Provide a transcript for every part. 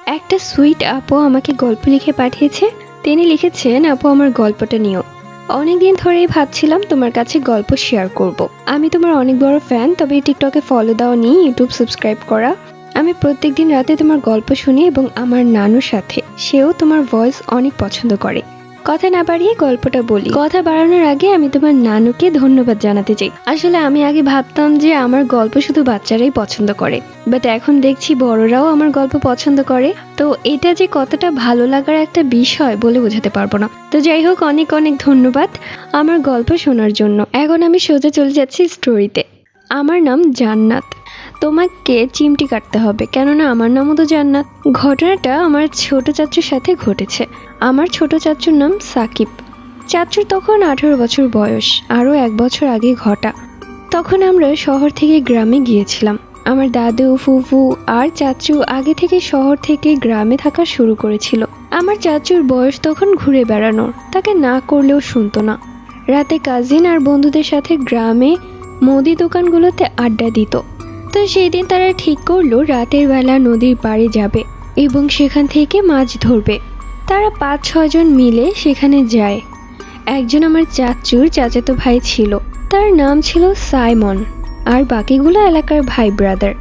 একটা সুইট আপু আমাকে গল্প লিখে পাঠিয়েছে। তিনি লিখেছেন, আপু আমার গল্পটা নিও। অনেকদিন ধরেই ভাবছিলাম তোমার কাছে গল্প শেয়ার করব। আমি তোমার অনেক বড় ফ্যান, তবে টিকটকে ফলো দাও নি, ইউটিউব সাবস্ক্রাইব করা। আমি প্রত্যেকদিন রাতে তোমার গল্প শুনি এবং আমার নানুর সাথে, সেও তোমার ভয়েস অনেক পছন্দ করে। কথা না বাড়িয়ে গল্পটা বলি। কথা বাড়ানোর আগে আমি তোমার নানুকে ধন্যবাদ জানাতে চাই। আসলে আমি আগে ভাবতাম যে আমার গল্প শুধু বাচ্চারাই পছন্দ করে, বাট এখন দেখছি বড়রাও আমার গল্প পছন্দ করে। তো এটা যে কতটা ভালো লাগার একটা বিষয় বলে বোঝাতে পারবো না। তো যাই হোক, অনেক অনেক ধন্যবাদ আমার গল্প শোনার জন্য। এখন আমি সোজা চলে যাচ্ছি স্টোরিতে। আমার নাম জান্নাত। তোমাকে চিমটি কাটতে হবে, কেননা আমার নামও তো জান্নাত। ঘটনাটা আমার ছোট চাচুর সাথে ঘটেছে। আমার ছোট চাচুর নাম সাকিব। চাচুর তখন 18 বছর বয়স, আরও 1 বছর আগে ঘটা। তখন আমরা শহর থেকে গ্রামে গিয়েছিলাম। আমার দাদু, ফুফু আর চাচু আগে থেকে শহর থেকে গ্রামে থাকা শুরু করেছিল। আমার চাচুর বয়স তখন ঘুরে বেড়ানোর, তাকে না করলেও শুনতো না। রাতে কাজিন আর বন্ধুদের সাথে গ্রামে মুদি দোকানগুলোতে আড্ডা দিত। তো সেই দিন তারা ঠিক করলো রাতের বেলা নদীর পাড়ে যাবে এবং সেখান থেকে মাছ ধরবে। তারা 5-6 জন মিলে সেখানে যায়। একজন আমার চাচুর চাচাতো ভাই ছিল, তার নাম ছিল সাইমন, আর বাকিগুলো এলাকার ভাই ব্রাদার।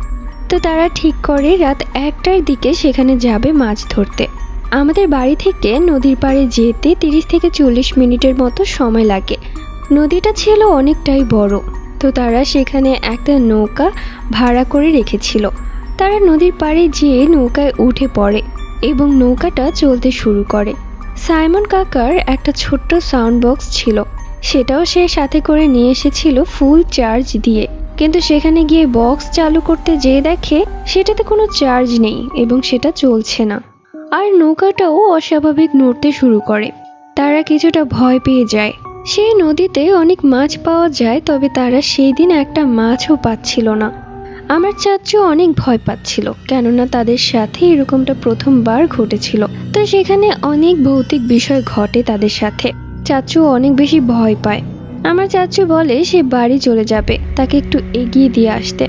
তো তারা ঠিক করে রাত 1টার দিকে সেখানে যাবে মাছ ধরতে। আমাদের বাড়ি থেকে নদীর পাড়ে যেতে 30 থেকে 40 মিনিটের মতো সময় লাগে। নদীটা ছিল অনেকটাই বড়। তো তারা সেখানে একটা নৌকা ভাড়া করে রেখেছিল। তারা নদীর পাড়ে যেয়ে নৌকায় উঠে পড়ে এবং নৌকাটা চলতে শুরু করে। সাইমন কাকার একটা ছোট্ট সাউন্ড বক্স ছিল, সেটাও সে সাথে করে নিয়ে এসেছিল ফুল চার্জ দিয়ে। কিন্তু সেখানে গিয়ে বক্স চালু করতে যেয়ে দেখে সেটাতে কোনো চার্জ নেই এবং সেটা চলছে না। আর নৌকাটাও অস্বাভাবিক নড়তে শুরু করে। তারা কিছুটা ভয় পেয়ে যায়। সেই নদীতে অনেক মাছ পাওয়া যায়, তবে তারা সেই দিন একটা মাছও পাচ্ছিল না। আমার চাচু অনেক ভয় পাচ্ছিল, কেননা তাদের সাথে এরকমটা প্রথমবার ঘটেছিল। তো সেখানে অনেক ভৌতিক বিষয় ঘটে তাদের সাথে। চাচু অনেক বেশি ভয় পায়। আমার চাচু বলে সে বাড়ি চলে যাবে, তাকে একটু এগিয়ে দিয়ে আসতে।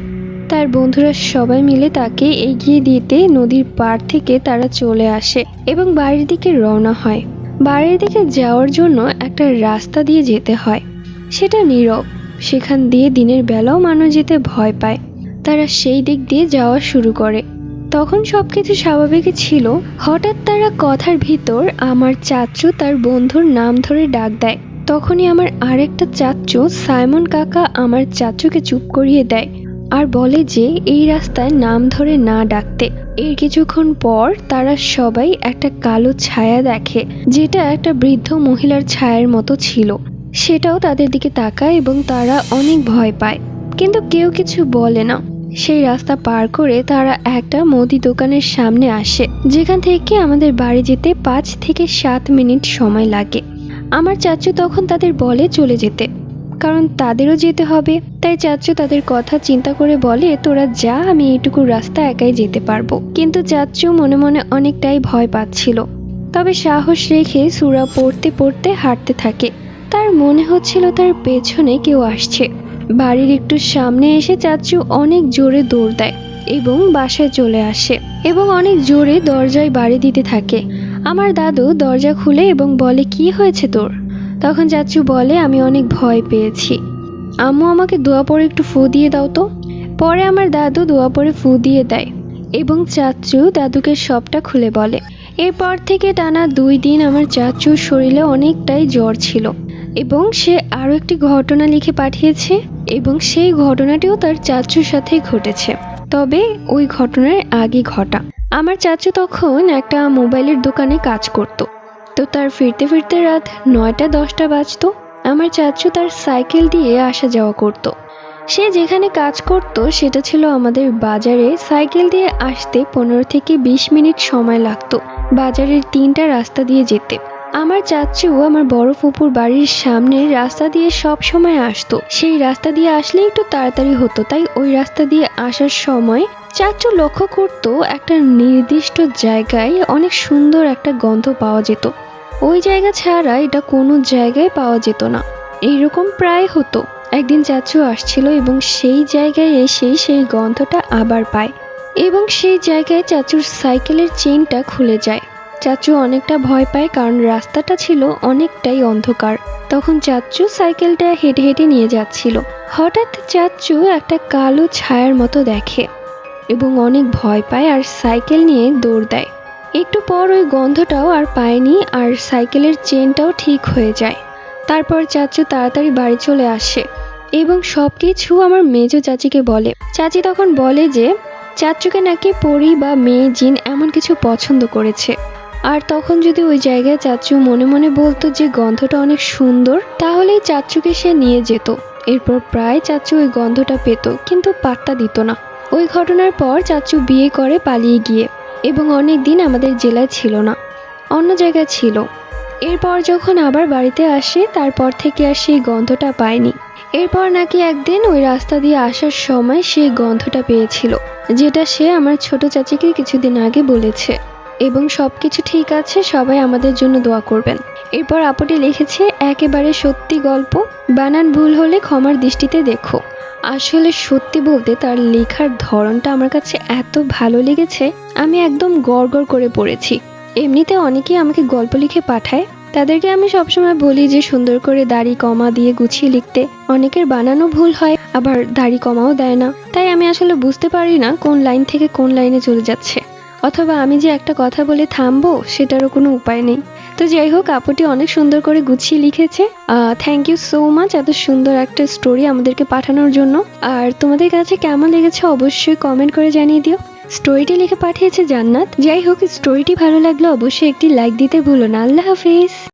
তার বন্ধুরা সবাই মিলে তাকে এগিয়ে দিতে নদীর পাড় থেকে তারা চলে আসে এবং বাড়ির দিকে রওনা হয়। বাড়ির দিকে যাওয়ার জন্য একটা রাস্তা দিয়ে যেতে হয়, সেটা নীরব। সেখান দিয়ে দিনের বেলাও মানুষ যেতে ভয় পায়। তারা সেই দিক দিয়ে যাওয়া শুরু করে। তখন সবকিছু স্বাভাবিকই ছিল। হঠাৎ তারা কথার ভিতর আমার চাচু তার বন্ধুর নাম ধরে ডাক দেয়। তখনই আমার আরেকটা চাচু সাইমন কাকা আমার চাচুকে চুপ করিয়ে দেয় আর বলে যে এই রাস্তায় নাম ধরে না ডাকতে। এর কিছুক্ষণ পর তারা সবাই একটা কালো ছায়া দেখে, যেটা একটা বৃদ্ধ মহিলার ছায়ার মতো ছিল। সেটাও তাদের দিকে তাকায় এবং তারা অনেক ভয় পায়, কিন্তু কেউ কিছু বলে না। সেই রাস্তা পার করে তারা একটা মুদি দোকানের সামনে আসে, যেখান থেকে আমাদের বাড়ি যেতে 5 থেকে 7 মিনিট সময় লাগে। আমার চাচু তখন তাদের বলে চলে যেতে, কারণ তাদেরও যেতে হবে। তাই চাচু তাদের কথা চিন্তা করে বলে, তোরা যা, আমি এইটুকু রাস্তা একাই যেতে পারবো। কিন্তু চাচু মনে মনে অনেকটাই ভয় পাচ্ছিল, তবে সাহস রেখে সূরা পড়তে পড়তে হাঁটতে থাকে। তার মনে হচ্ছিল তার পেছনে কেউ আসছে। বাড়ির একটু সামনে এসে চাচু অনেক জোরে দৌড় দেয় এবং বাসায় চলে আসে এবং অনেক জোরে দরজায় বাড়ি দিতে থাকে। আমার দাদু দরজা খুলে এবং বলে, কি হয়েছে তোর? তখন চাচু বলে, আমি অনেক ভয় পেয়েছি, আম্মু আমাকে দোয়া পড়ে একটু ফু দিয়ে দাও তো। পরে আমার দাদু দোয়া পড়ে ফু দিয়ে দেয় এবং চাচু দাদুকে সবটা খুলে বলে। এরপর থেকে টানা 2 দিন আমার চাচুর শরীরে অনেকটাই জ্বর ছিল এবং সে আরও একটি ঘটনা লিখে পাঠিয়েছে এবং সেই ঘটনাটিও তার চাচুর সাথে ঘটেছে, তবে ওই ঘটনার আগে ঘটা। আমার চাচু তখন একটা মোবাইলের দোকানে কাজ করত। তো তার ফিরতে ফিরতে রাত 9টা-10টা বাজতো। আমার চাচু তার সাইকেল দিয়ে আসা যাওয়া করত। সে যেখানে কাজ করত সেটা ছিল আমাদের বাজারে। সাইকেল দিয়ে আসতে 15 থেকে 20 মিনিট সময় লাগতো বাজারের 3টা রাস্তা দিয়ে যেতে। আমার চাচু আমার বড় ফুপুর বাড়ির সামনের রাস্তা দিয়ে সব সময় আসতো। সেই রাস্তা দিয়ে আসলে একটু তাড়াতাড়ি হতো, তাই ওই রাস্তা দিয়ে আসার সময় চাচু লক্ষ্য করত একটা নির্দিষ্ট জায়গায় অনেক সুন্দর একটা গন্ধ পাওয়া যেত। ওই জায়গা ছাড়া এটা কোনো জায়গায় পাওয়া যেত না। এইরকম প্রায় হতো। একদিন চাচু আসছিল এবং সেই জায়গায় এসেই সেই গন্ধটা আবার পায়। এবং সেই জায়গায় চাচুর সাইকেলের চেইনটা খুলে যায়। চাচু অনেকটা ভয় পায় কারণ রাস্তাটা ছিল অনেকটাই অন্ধকার। তখন চাচু সাইকেলটা হেঁটে হেঁটে নিয়ে যাচ্ছিল। হঠাৎ চাচু একটা কালো ছায়ার মতো দেখে এবং অনেক ভয় পায় আর সাইকেল নিয়ে দৌড় দেয়। একটু পর ওই গন্ধটাও আর পায়নি আর সাইকেলের চেনটাও ঠিক হয়ে যায়। তারপর চাচু তাড়াতাড়ি বাড়ি চলে আসে এবং সবকিছু আমার মেজো চাচিকে বলে। চাচি তখন বলে যে চাচুকে নাকি পরী বা মেয়ে জিন এমন কিছু পছন্দ করেছে। আর তখন যদি ওই জায়গায় চাচু মনে মনে বলতো যে গন্ধটা অনেক সুন্দর, তাহলেই চাচুকে সে নিয়ে যেত। এরপর প্রায় চাচু ওই গন্ধটা পেত কিন্তু পাত্তা দিত না। ওই ঘটনার পর চাচু বিয়ে করে পালিয়ে গিয়ে এবং অনেক দিন আমাদের জেলায় ছিল না, অন্য জায়গায় ছিল। এরপর যখন আবার বাড়িতে আসে তারপর থেকে আর সেই গন্ধটা পায়নি। এরপর নাকি একদিন ওই রাস্তা দিয়ে আসার সময় সেই গন্ধটা পেয়েছিল, যেটা সে আমার ছোট চাচিকে কিছুদিন আগে বলেছে। এবং সবকিছু ঠিক আছে, সবাই আমাদের জন্য দোয়া করবেন। এরপর আপুটি লিখেছে, একেবারে সত্যি গল্প, বানান ভুল হলে ক্ষমার দৃষ্টিতে দেখো। আসলে সত্যি বলতে তার লেখার ধরনটা আমার কাছে এত ভালো লেগেছে, আমি একদম গড়গড় করে পড়েছি। এমনিতে অনেকেই আমাকে গল্প লিখে পাঠায়, তাদেরকে আমি সবসময় বলি যে সুন্দর করে দাড়ি কমা দিয়ে গুছিয়ে লিখতে। অনেকের বানানো ভুল হয়, আবার দাড়ি কমাও দেয় না, তাই আমি আসলে বুঝতে পারি না কোন লাইন থেকে কোন লাইনে চলে যাচ্ছে, অথবা আমি যে একটা কথা বলে থামবো সেটারও কোনো উপায় নেই। তো যাই হোক, আপুটি অনেক সুন্দর করে গুছিয়ে লিখেছে। থ্যাংক ইউ সো মাচ এত সুন্দর একটা স্টোরি আমাদেরকে পাঠানোর জন্য। আর তোমাদের কাছে কেমন লেগেছে অবশ্যই কমেন্ট করে জানিয়ে দিও। স্টোরিটি লিখে পাঠিয়েছে জান্নাত। যাই হোক, স্টোরিটি ভালো লাগলে অবশ্যই একটি লাইক দিতে ভুলো না। আল্লাহ হাফিজ।